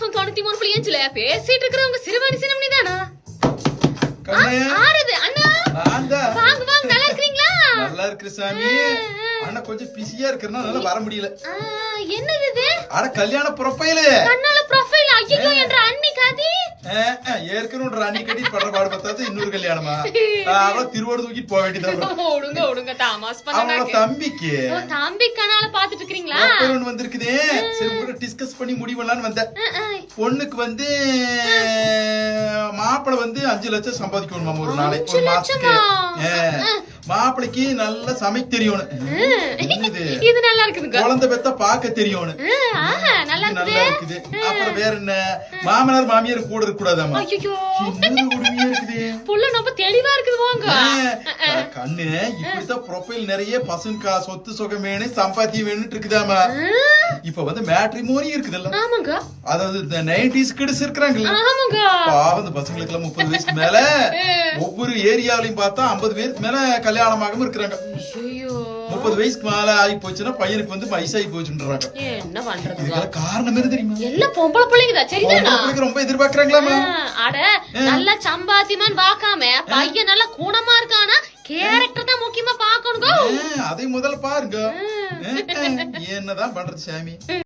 மாசம் 93.5 பேசிட்டு இருக்கிறவங்க சிறுவாணி சின்னமணி தானா? ஆறுது அண்ணா. வாங்க வாங்க, நல்லா இருக்கீங்களா? நல்லா இருக்கு சாமி. அண்ணா கொஞ்சம் பிஸியா இருக்கறனால வர முடியல. என்னது இது? அட கல்யாண ப்ரொஃபைல். கண்ணால ப்ரொஃபைல். ஐயோ என்ற அண்ணி காதி. ஏற்கனவே அண்ணி கட்டி படுற பாடு பத்தாது இன்னொரு கல்யாணமா? அவ திருவோடு தூக்கிட்டு போக வேண்டியதா? ஓடுங்க தாமாஸ் பண்ணாங்க. அவளோட தம்பிக்கு. தம்பி கனால பாத்துட்டு இருக்கீங்களா? பொண்ணு வந்திருக்குதே. சரி உங்க டிஸ்கஸ் பண்ணி முடிவலான்னு வந்தேன். பொண்ணுக்கு வந்து மாப்பிளை வந்து 5 லட்சம் சம்பாதிக்கணும் ஒரு நாளைக்கு, ஒரு மாசத்துக்கு. மாப்பிளைக்கு நல்லா சமைக்க தெரியணும். இது நல்லா இருக்குதுங்க. குழந்தை பெத்த பாக்க தெரியணும். நல்லா இருக்குது. அப்புறம் வேற என்ன, மாமனார் மாமியார் கூட இருக்க கூடாதாமா? புள்ள ரொம்ப தெளிவா இருக்குது. வாங்க கண்ணு, இப்படித்தான் ப்ரொஃபைல் நிறைய பசங்க சொத்து சுகம் வேணும், சம்பாத்தியம் வேணும் இருக்குதாமா. இப்ப வந்து மேட்ரிமோனி இருக்குதுல்ல, அதாவது 90s கிட்ஸ் இருக்கிறாங்கல்ல, பாவம் இந்த பசங்களுக்கு எல்லாம் 30 வயசுக்கு மேல ஒவ்வொரு ஏரியாவிலையும் பார்த்தா 50 பேருக்கு மேல கல்யாணமாகவும் இருக்கிறாங்க. 30 வயசுக்கு மேல ஆகி போச்சுன்னா பையனுக்கு வந்து வயசாகி போச்சுன்றாங்க. என்ன பண்றது? இதுக்கு காரணம் என்ன தெரியுமா? எல்லாம் பொம்பளை பிள்ளைங்கதான். சரிதானா? ரொம்ப எதிர்பார்க்கறாங்களாமா. அட நல்ல சம்பாத்தியமான்னு பாக்காம பையன் நல்ல குணமா இருக்கானா, கேரக்டர் தான் முக்கியமா பாக்கணுங்க. அதை முதல்ல பாருங்க. என்னதான் பண்றது சாமி?